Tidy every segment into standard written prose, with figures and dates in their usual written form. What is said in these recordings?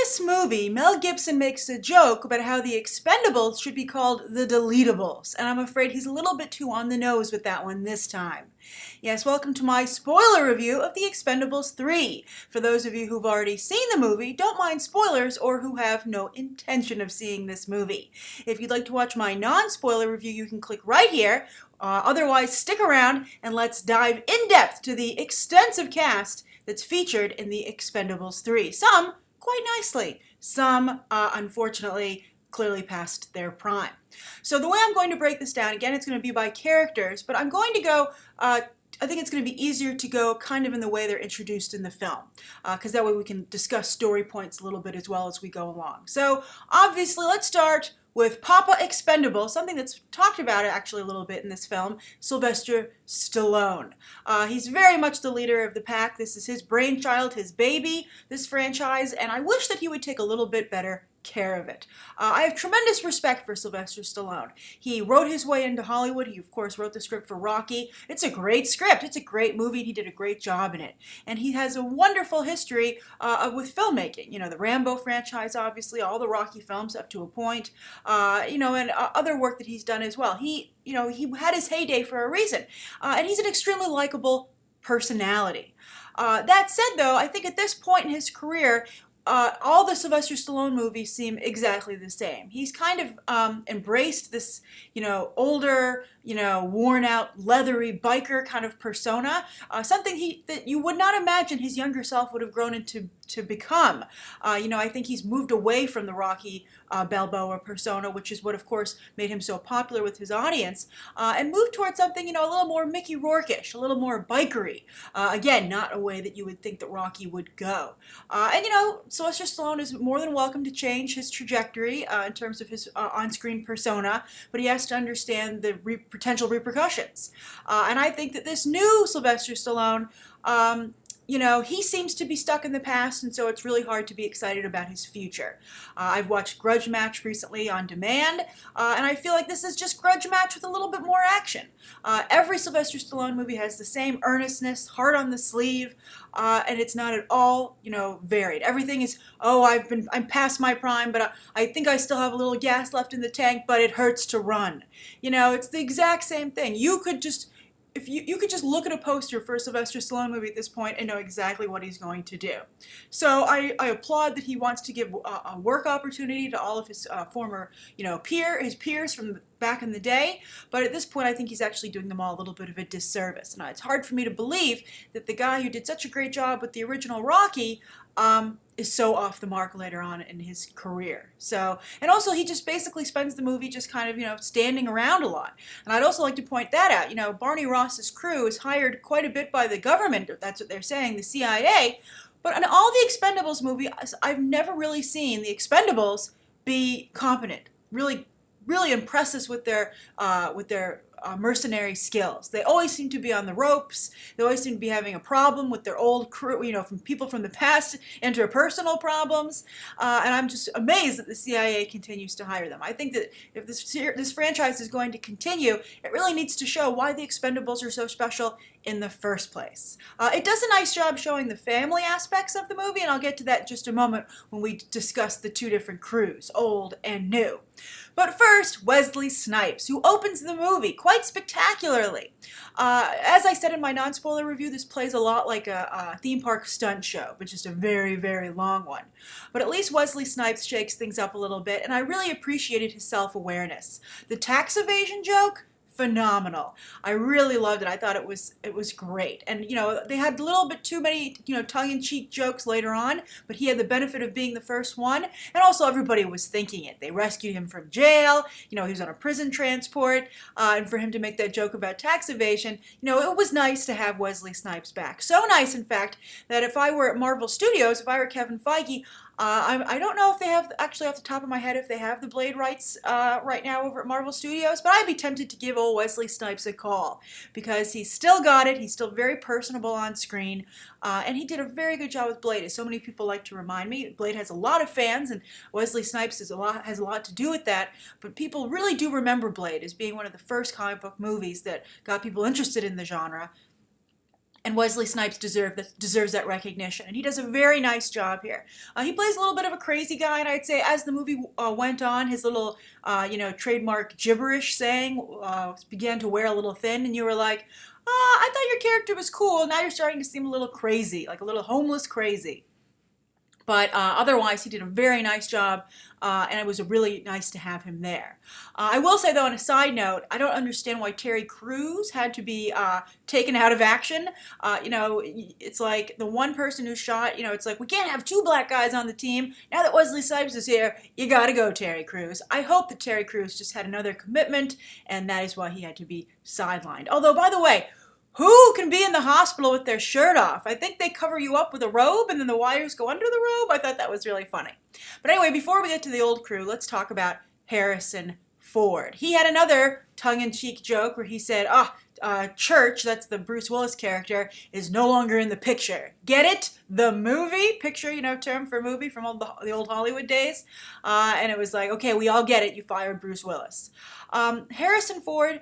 this movie, Mel Gibson makes a joke about how the Expendables should be called the Deletables, and I'm afraid he's a little bit too on the nose with that one this time. Yes, welcome to my spoiler review of The Expendables 3. For those of you who've already seen the movie, don't mind spoilers, or who have no intention of seeing this movie. If you'd like to watch my non-spoiler review, you can click right here. Otherwise, stick around and let's dive in depth to the extensive cast that's featured in The Expendables 3. Some quite nicely. Some, unfortunately, clearly past their prime. So the way I'm going to break this down, again, it's going to be by characters, but I'm going to go, I think it's going to be easier to go kind of in the way they're introduced in the film, because that way we can discuss story points a little bit as well as we go along. So obviously, let's start with Papa Expendable, something that's talked about actually a little bit in this film, Sylvester Stallone. He's very much the leader of the pack. This is his brainchild, his baby, this franchise, and I wish that he would take a little bit better care of it. I have tremendous respect for Sylvester Stallone. He wrote his way into Hollywood. He, of course, wrote the script for Rocky. It's a great script. It's a great movie. He did a great job in it. And he has a wonderful history with filmmaking. You know, the Rambo franchise, obviously, all the Rocky films up to a point, and other work that he's done as well. He had his heyday for a reason. And he's an extremely likable personality. That said, though, I think at this point in his career, all the Sylvester Stallone movies seem exactly the same. He's kind of embraced this, older, worn-out, leathery biker kind of persona, something that you would not imagine his younger self would have grown into to become. I think he's moved away from the Rocky Balboa persona, which is what, of course, made him so popular with his audience, and moved towards something, a little more Mickey Rourke-ish, a little more bikery. Again, not a way that you would think that Rocky would go. Sylvester Stallone is more than welcome to change his trajectory in terms of his on-screen persona, but he has to understand the potential repercussions. And I think that this new Sylvester Stallone, he seems to be stuck in the past, and so it's really hard to be excited about his future. I've watched Grudge Match recently on demand, and I feel like this is just Grudge Match with a little bit more action. Every Sylvester Stallone movie has the same earnestness, heart on the sleeve, and it's not at all, varied. Everything is, I'm past my prime, but I think I still have a little gas left in the tank, but it hurts to run. It's the exact same thing. You could just If you could just look at a poster for a Sylvester Stallone movie at this point and know exactly what he's going to do. So I applaud that he wants to give a work opportunity to all of his former, his peers from back in the day. But at this point, I think he's actually doing them all a little bit of a disservice. Now, it's hard for me to believe that the guy who did such a great job with the original Rocky is so off the mark later on in his career. So, and also he just basically spends the movie just kind of, standing around a lot. And I'd also like to point that out. Barney Ross's crew is hired quite a bit by the government, that's what they're saying, the CIA. But in all the Expendables movies, I've never really seen the Expendables be competent, really impress us with their mercenary skills. They always seem to be on the ropes. They always seem to be having a problem with their old crew, from people from the past, interpersonal problems. And I'm just amazed that the CIA continues to hire them. I think that if this franchise is going to continue, it really needs to show why the Expendables are so special in the first place. It does a nice job showing the family aspects of the movie, and I'll get to that in just a moment when we discuss the two different crews, old and new. But first, Wesley Snipes, who opens the movie quite spectacularly. As I said in my non-spoiler review, this plays a lot like a theme park stunt show, but just a very, very long one. But at least Wesley Snipes shakes things up a little bit, and I really appreciated his self-awareness. The tax evasion joke? Phenomenal. I really loved it. I thought it was great. And, they had a little bit too many, tongue-in-cheek jokes later on, but he had the benefit of being the first one. And also everybody was thinking it. They rescued him from jail. He was on a prison transport. And for him to make that joke about tax evasion, it was nice to have Wesley Snipes back. So nice, in fact, that if I were at Marvel Studios, if I were Kevin Feige, I don't know if they have, actually off the top of my head, if they have the Blade rights right now over at Marvel Studios, but I'd be tempted to give old Wesley Snipes a call, because he's still got it, he's still very personable on screen, and he did a very good job with Blade, as so many people like to remind me. Blade has a lot of fans, and Wesley Snipes has a lot to do with that, but people really do remember Blade as being one of the first comic book movies that got people interested in the genre. And Wesley Snipes deserves that recognition, and he does a very nice job here. He plays a little bit of a crazy guy, and I'd say as the movie went on, his little, trademark gibberish saying began to wear a little thin, and you were like, I thought your character was cool, now you're starting to seem a little crazy, like a little homeless crazy. But otherwise, he did a very nice job, and it was really nice to have him there. I will say, though, on a side note, I don't understand why Terry Crews had to be taken out of action. It's like the one person who shot, it's like, we can't have two black guys on the team. Now that Wesley Snipes is here, you gotta go, Terry Crews. I hope that Terry Crews just had another commitment, and that is why he had to be sidelined. Although, by the way, who can be in the hospital with their shirt off? I think they cover you up with a robe and then the wires go under the robe. I thought that was really funny. But anyway, before we get to the old crew, let's talk about Harrison Ford. He had another tongue-in-cheek joke where he said, Church, that's the Bruce Willis character, is no longer in the picture. Get it? The movie? Picture, term for movie from all the old Hollywood days. And it was like, okay, we all get it. You fired Bruce Willis. Harrison Ford,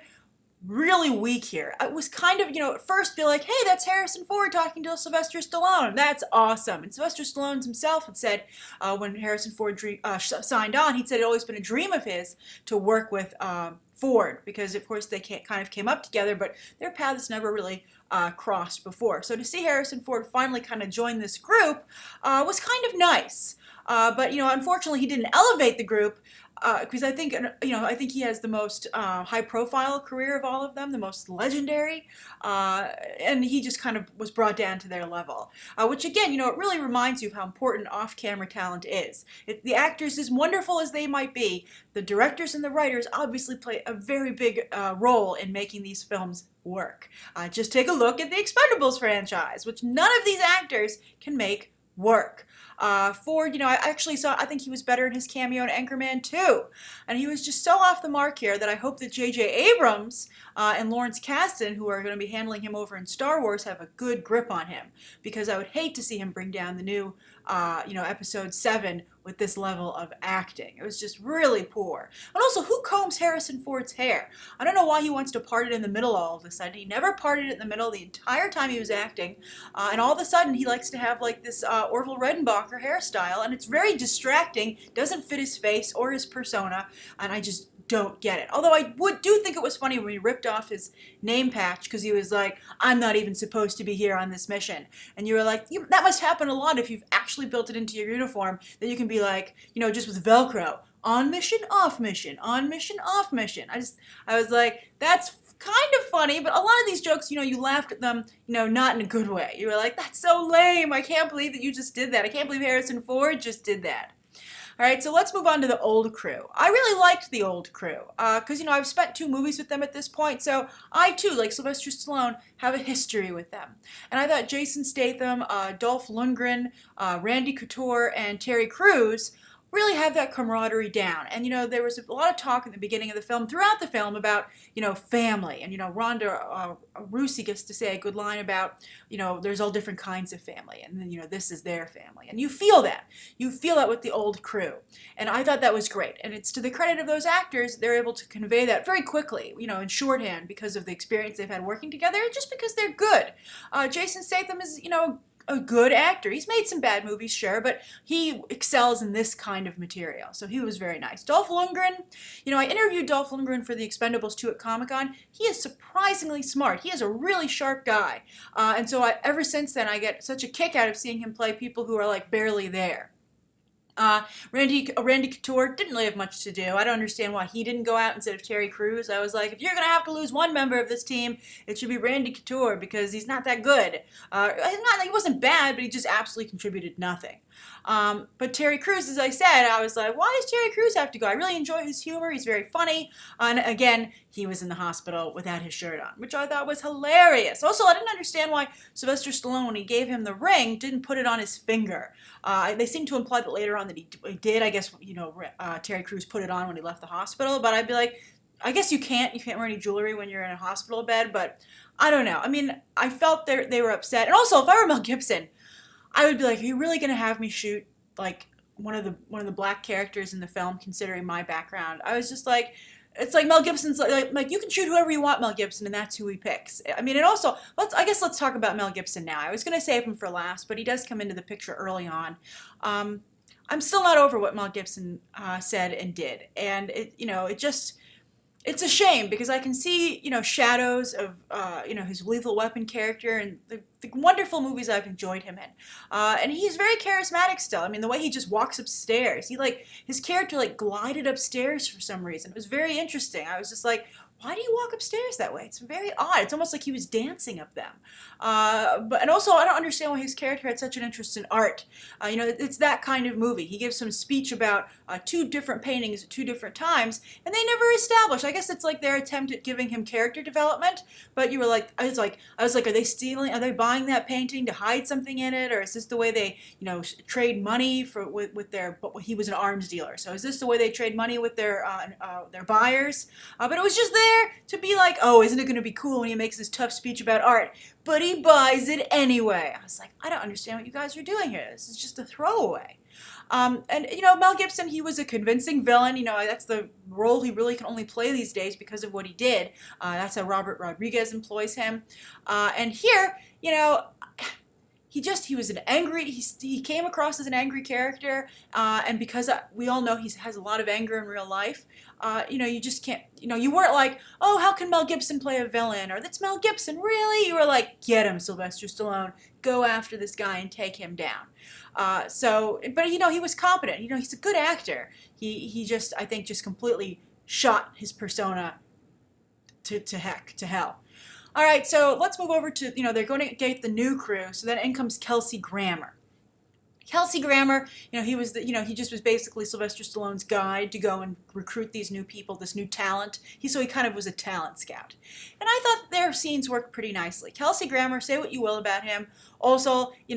really weak here. It was kind of, at first be like, hey, that's Harrison Ford talking to Sylvester Stallone. That's awesome. And Sylvester Stallone himself had said when Harrison Ford signed on, he'd said it always been a dream of his to work with Ford because, of course, they kind of came up together, but their paths never really crossed before. So to see Harrison Ford finally kind of join this group was kind of nice. But, unfortunately, he didn't elevate the group because I think he has the most high-profile career of all of them, the most legendary, and he just kind of was brought down to their level, which again, it really reminds you of how important off-camera talent is. The actors, as wonderful as they might be, the directors and the writers obviously play a very big role in making these films work. Just take a look at the Expendables franchise, which none of these actors can make work. Ford, I think he was better in his cameo in Anchorman 2. And he was just so off the mark here that I hope that J.J. Abrams and Lawrence Kasdan, who are going to be handling him over in Star Wars, have a good grip on him. Because I would hate to see him bring down the new, Episode 7 with this level of acting. It was just really poor. And also, who combs Harrison Ford's hair? I don't know why he wants to part it in the middle all of a sudden. He never parted it in the middle the entire time he was acting. And all of a sudden, he likes to have like this Orville Redenbacher hairstyle. And it's very distracting, doesn't fit his face or his persona. And I just don't get it. Although I do think it was funny when he ripped off his name patch because he was like, I'm not even supposed to be here on this mission. And you were like, that must happen a lot if you've actually built it into your uniform. Then you can be like, just with Velcro, on mission, off mission, on mission, off mission. I was like, that's kind of funny, but a lot of these jokes, you laughed at them, not in a good way. You were like, that's so lame. I can't believe that you just did that. I can't believe Harrison Ford just did that. All right, so let's move on to the old crew. I really liked the old crew because, I've spent 2 movies with them at this point, so I, too, like Sylvester Stallone, have a history with them. And I thought Jason Statham, Dolph Lundgren, Randy Couture, and Terry Crews really have that camaraderie down. And, there was a lot of talk at the beginning of the film, throughout the film, about, family. And, Ronda Rousey gets to say a good line about, there's all different kinds of family. And then, this is their family. And you feel that. You feel that with the old crew. And I thought that was great. And it's to the credit of those actors, they're able to convey that very quickly, in shorthand, because of the experience they've had working together, just because they're good. Jason Statham is, a good actor. He's made some bad movies, sure, but he excels in this kind of material, so he was very nice. Dolph Lundgren, I interviewed Dolph Lundgren for the Expendables 2 at Comic-Con. He is surprisingly smart. He is a really sharp guy, and so ever since then, I get such a kick out of seeing him play people who are, like, barely there. Randy Couture didn't really have much to do. I don't understand why he didn't go out instead of Terry Crews. I was like, if you're going to have to lose one member of this team, it should be Randy Couture because he's not that good. He wasn't bad, but he just absolutely contributed nothing. But Terry Crews, as I said, I was like, why does Terry Crews have to go? I really enjoy his humor. He's very funny. And again, he was in the hospital without his shirt on, which I thought was hilarious. Also, I didn't understand why Sylvester Stallone, when he gave him the ring, didn't put it on his finger. They seem to imply that later on that he did. I guess, Terry Crews put it on when he left the hospital. But I'd be like, I guess you can't wear any jewelry when you're in a hospital bed. But I don't know. I mean, I felt they were upset. And also, if I were Mel Gibson, I would be like, are you really going to have me shoot, like, one of the black characters in the film, considering my background? I was just like, it's like Mel Gibson's like you can shoot whoever you want, Mel Gibson, and that's who he picks. I mean, and also let's talk about Mel Gibson now. I was going to save him for last, but he does come into the picture early on. I'm still not over what Mel Gibson said and did, and it just it's a shame because I can see, shadows of, his Lethal Weapon character and the wonderful movies I've enjoyed him in. And he's very charismatic still. I mean, the way he just walks upstairs, his character glided upstairs for some reason. It was very interesting. I was just like, why do you walk upstairs that way? It's very odd. It's almost like he was dancing up them. And also, I don't understand why his character had such an interest in art. It's that kind of movie. He gives some speech about two different paintings at two different times, and they never establish. I guess it's like their attempt at giving him character development. But you were like, I was like, are they stealing? Are they buying that painting to hide something in it, or is this the way they, trade money with their? But he was an arms dealer, so is this the way they trade money with their buyers? But it was just there to be like, oh, isn't it going to be cool when he makes this tough speech about art? But he buys it anyway. I was like, I don't understand what you guys are doing here. This is just a throwaway. And Mel Gibson, he was a convincing villain. That's the role he really can only play these days because of what he did. That's how Robert Rodriguez employs him. And here, he was an angry, he came across as an angry character, and because we all know he has a lot of anger in real life, you just can't, you weren't like, oh, how can Mel Gibson play a villain, or that's Mel Gibson, really? You were like, get him, Sylvester Stallone, go after this guy and take him down. But he was competent, he's a good actor. He just, I think, just completely shot his persona to hell. All right, so let's move over to, they're going to get the new crew. So then in comes Kelsey Grammer. Kelsey Grammer, he was he just was basically Sylvester Stallone's guide to go and recruit these new people, this new talent. So he kind of was a talent scout. And I thought their scenes worked pretty nicely. Kelsey Grammer, say what you will about him. Also, he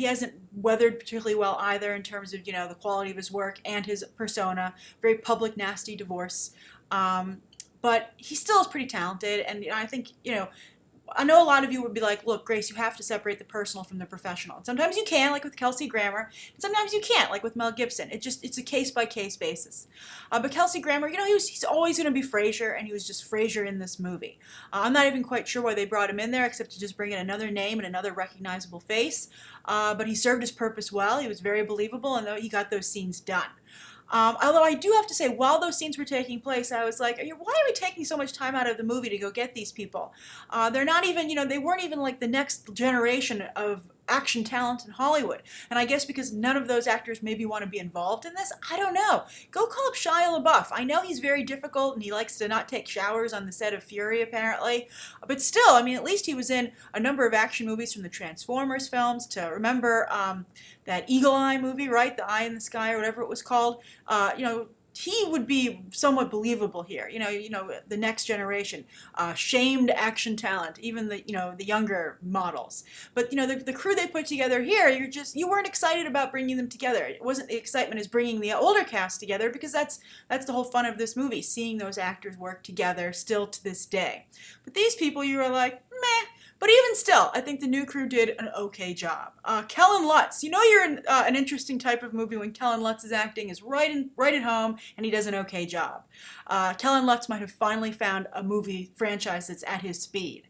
hasn't weathered particularly well either in terms of, the quality of his work and his persona. Very public, nasty divorce. But he still is pretty talented, and I think, I know a lot of you would be like, look, Grace, you have to separate the personal from the professional. And sometimes you can, like with Kelsey Grammer, and sometimes you can't, like with Mel Gibson. It's a case-by-case basis. But Kelsey Grammer, he's always going to be Frasier, and he was just Frasier in this movie. I'm not even quite sure why they brought him in there, except to just bring in another name and another recognizable face. But he served his purpose well. He was very believable, and he got those scenes done. Although I do have to say, while those scenes were taking place, I was like, why are we taking so much time out of the movie to go get these people? They're not even, they weren't even like the next generation of action talent in Hollywood. And I guess because none of those actors maybe want to be involved in this, I don't know. Go call up Shia LaBeouf. I know he's very difficult and he likes to not take showers on the set of Fury, apparently. But still, at least he was in a number of action movies from the Transformers films to remember that Eagle Eye movie, right? The Eye in the Sky or whatever it was called. He would be somewhat believable here. The next generation, shamed action talent, even the younger models. But the crew they put together here, you weren't excited about bringing them together. It wasn't the excitement as bringing the older cast together, because that's the whole fun of this movie, seeing those actors work together still to this day. But these people, you were like, meh. But even still, I think the new crew did an okay job. Kellan Lutz, you're in an interesting type of movie when Kellan Lutz's acting is right at home and he does an okay job. Kellan Lutz might have finally found a movie franchise that's at his speed.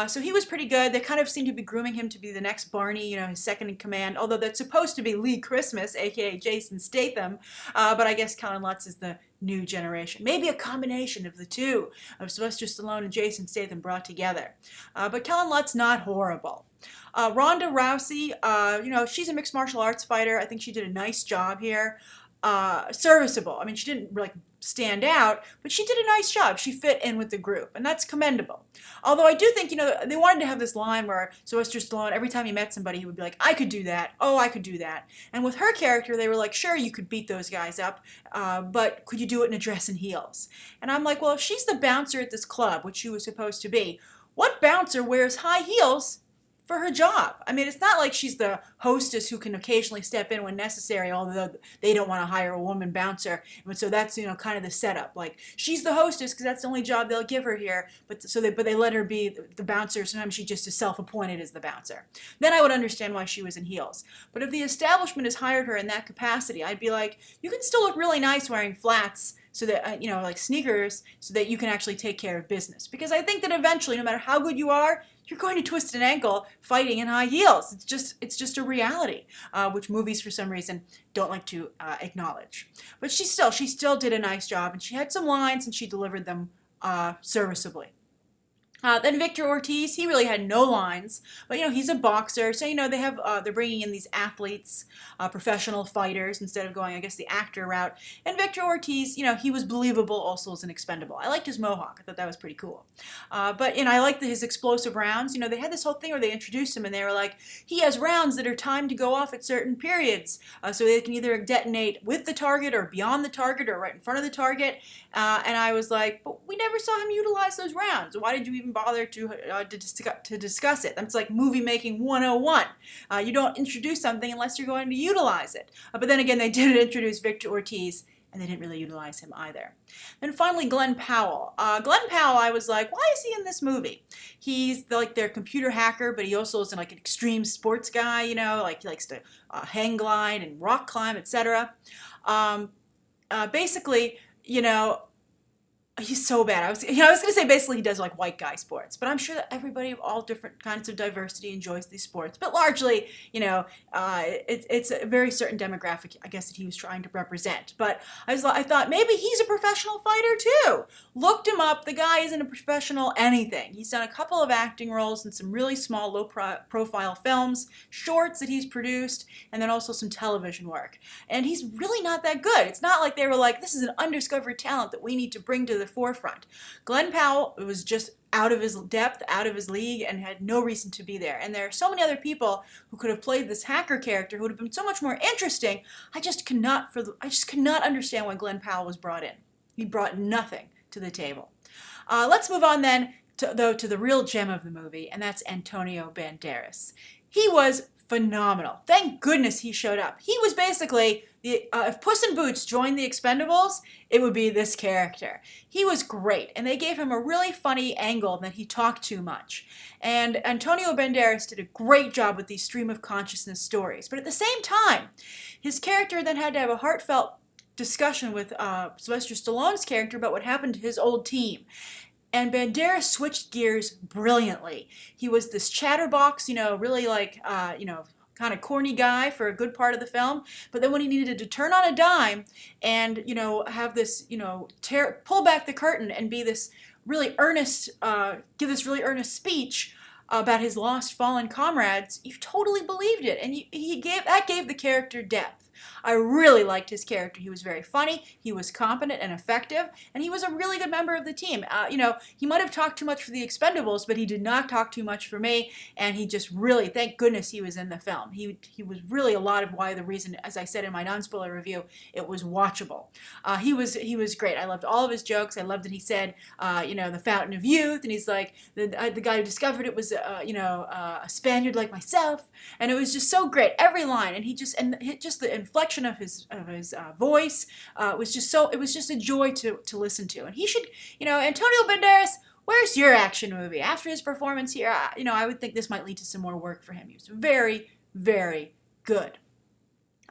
So he was pretty good. They kind of seem to be grooming him to be the next Barney, his second in command, although that's supposed to be Lee Christmas, a.k.a. Jason Statham. But I guess Kellan Lutz is the new generation. Maybe a combination of the two, of Sylvester Stallone and Jason Statham brought together. But Kellan Lutz, not horrible. Ronda Rousey, she's a mixed martial arts fighter. I think she did a nice job here. Serviceable. She didn't stand out, but she did a nice job. She fit in with the group, and that's commendable. Although I do think, they wanted to have this line where Sylvester Stallone, every time he met somebody, he would be like, I could do that. Oh, I could do that. And with her character, they were like, sure, you could beat those guys up, but could you do it in a dress and heels? And I'm like, well, if she's the bouncer at this club, which she was supposed to be, what bouncer wears high heels for her job? It's not like she's the hostess who can occasionally step in when necessary, although they don't want to hire a woman bouncer. And so that's, kind of the setup. Like, she's the hostess because that's the only job they'll give her here, but they let her be the bouncer. Sometimes she just is self-appointed as the bouncer. Then I would understand why she was in heels. But if the establishment has hired her in that capacity, I'd be like, you can still look really nice wearing flats, so that, like sneakers, so that you can actually take care of business. Because I think that eventually, no matter how good you are, you're going to twist an ankle fighting in high heels. It's just a reality, which movies for some reason don't like to acknowledge. But she still did a nice job, and she had some lines and she delivered them serviceably. Then Victor Ortiz, he really had no lines, but he's a boxer, so they're bringing in these athletes, professional fighters, instead of going, I guess, the actor route. And Victor Ortiz, he was believable also as an expendable. I liked his mohawk. I thought that was pretty cool. But I liked his explosive rounds. They had this whole thing where they introduced him and they were like, he has rounds that are timed to go off at certain periods, so they can either detonate with the target or beyond the target or right in front of the target. And I was like, but we never saw him utilize those rounds. Why did you even bother to discuss it? That's like movie making 101. You don't introduce something unless you're going to utilize it. But then again, they did introduce Victor Ortiz, and they didn't really utilize him either. Then finally, Glen Powell. Glen Powell, I was like, why is he in this movie? He's like their computer hacker, but he also is like an extreme sports guy, like he likes to hang glide and rock climb, etc. Basically, he's so bad. I was going to say basically he does like white guy sports, but I'm sure that everybody of all different kinds of diversity enjoys these sports. But largely, it's a very certain demographic, I guess, that he was trying to represent. But I thought maybe he's a professional fighter too. Looked him up. The guy isn't a professional anything. He's done a couple of acting roles in some really small, low-profile films, shorts that he's produced, and then also some television work. And he's really not that good. It's not like they were like, this is an undiscovered talent that we need to bring to the forefront. Glen Powell was just out of his depth, out of his league, and had no reason to be there. And there are so many other people who could have played this hacker character who would have been so much more interesting. I just could not understand why Glen Powell was brought in. He brought nothing to the table. Let's move on then to the real gem of the movie, and that's Antonio Banderas. He was phenomenal. Thank goodness he showed up. He was basically, if Puss in Boots joined the Expendables, it would be this character. He was great, and they gave him a really funny angle that he talked too much. And Antonio Banderas did a great job with these stream of consciousness stories. But at the same time, his character then had to have a heartfelt discussion with Sylvester Stallone's character about what happened to his old team. And Banderas switched gears brilliantly. He was this chatterbox, really like, kind of corny guy for a good part of the film. But then when he needed to turn on a dime and, have this, pull back the curtain and be this really earnest, give this really earnest speech about his lost fallen comrades, you totally believed it. And that gave the character depth. I really liked his character. He was very funny, he was competent and effective, and he was a really good member of the team. He might have talked too much for the Expendables, but he did not talk too much for me, and he just really, thank goodness he was in the film. He was really a lot of why the reason, as I said in my non-spoiler review, it was watchable. He was great. I loved all of his jokes. I loved that he said, the fountain of youth, and he's like, the guy who discovered it was, a Spaniard like myself, and it was just so great. Every line, and just the inflection of his voice was just a joy to listen to. And he should, Antonio Banderas, where's your action movie? After his performance here, I would think this might lead to some more work for him. He was very, very good.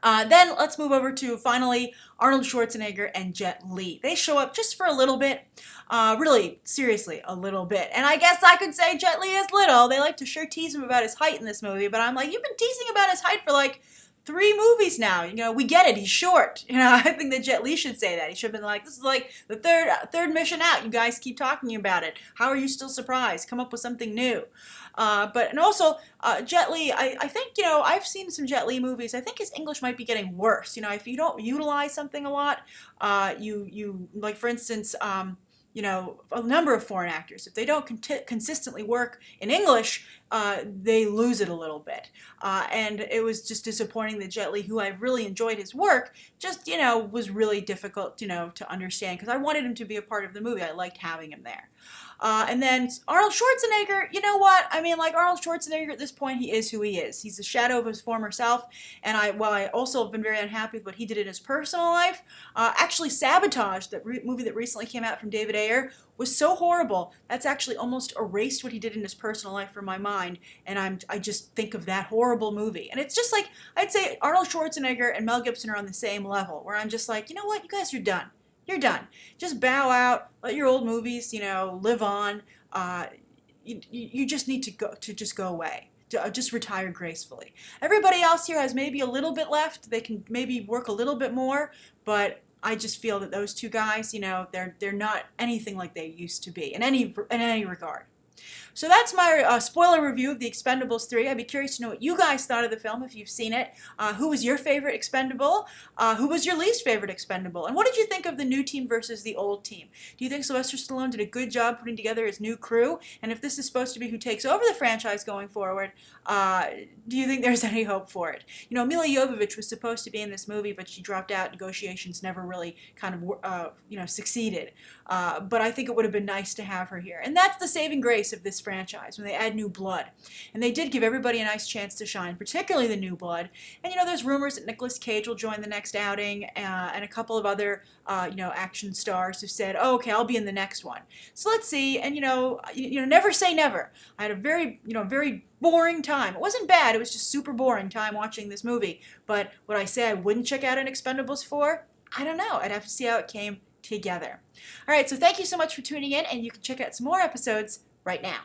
Then let's move over to, finally, Arnold Schwarzenegger and Jet Li. They show up just for a little bit, really, seriously, a little bit. And I guess I could say Jet Li is little. They like to sure tease him about his height in this movie, but I'm like, you've been teasing about his height for like 3 movies now. We get it. He's short. I think that Jet Li should say that. He should have been like, this is like the third mission out. You guys keep talking about it. How are you still surprised? Come up with something new. And also, Jet Li, I think, I've seen some Jet Li movies. I think his English might be getting worse. If you don't utilize something a lot, you like, for instance, a number of foreign actors, if they don't consistently work in English, they lose it a little bit. And it was just disappointing that Jet Li, who I really enjoyed his work, just, was really difficult, to understand, because I wanted him to be a part of the movie. I liked having him there. And then Arnold Schwarzenegger, you know what? I mean, like, Arnold Schwarzenegger at this point, he is who he is. He's a shadow of his former self. And while I also have been very unhappy with what he did in his personal life, actually Sabotage, that movie that recently came out from David Ayer, was so horrible. That's actually almost erased what he did in his personal life from my mind. And I just think of that horrible movie. And it's just like, I'd say Arnold Schwarzenegger and Mel Gibson are on the same level, where I'm just like, you know what? You guys are done. You're done. Just bow out. Let your old movies, live on. You just need to go away. Just retire gracefully. Everybody else here has maybe a little bit left. They can maybe work a little bit more, but I just feel that those two guys, they're not anything like they used to be in any regard. So that's my spoiler review of The Expendables 3. I'd be curious to know what you guys thought of the film if you've seen it. Who was your favorite Expendable? Who was your least favorite Expendable? And what did you think of the new team versus the old team? Do you think Sylvester Stallone did a good job putting together his new crew? And if this is supposed to be who takes over the franchise going forward, do you think there's any hope for it? Mila Jovovich was supposed to be in this movie, but she dropped out. Negotiations never really kind of, succeeded. But I think it would have been nice to have her here. And that's the saving grace of this franchise, when they add new blood. And they did give everybody a nice chance to shine, particularly the new blood. And there's rumors that Nicolas Cage will join the next outing, and a couple of other action stars who said, oh, okay, I'll be in the next one. So let's see. And never say never. I had a very boring time. It wasn't bad, it was just super boring time watching this movie. But would I say I wouldn't check out an Expendables 4? I don't know. I'd have to see how it came together. All right, so thank you so much for tuning in, and you can check out some more episodes right now.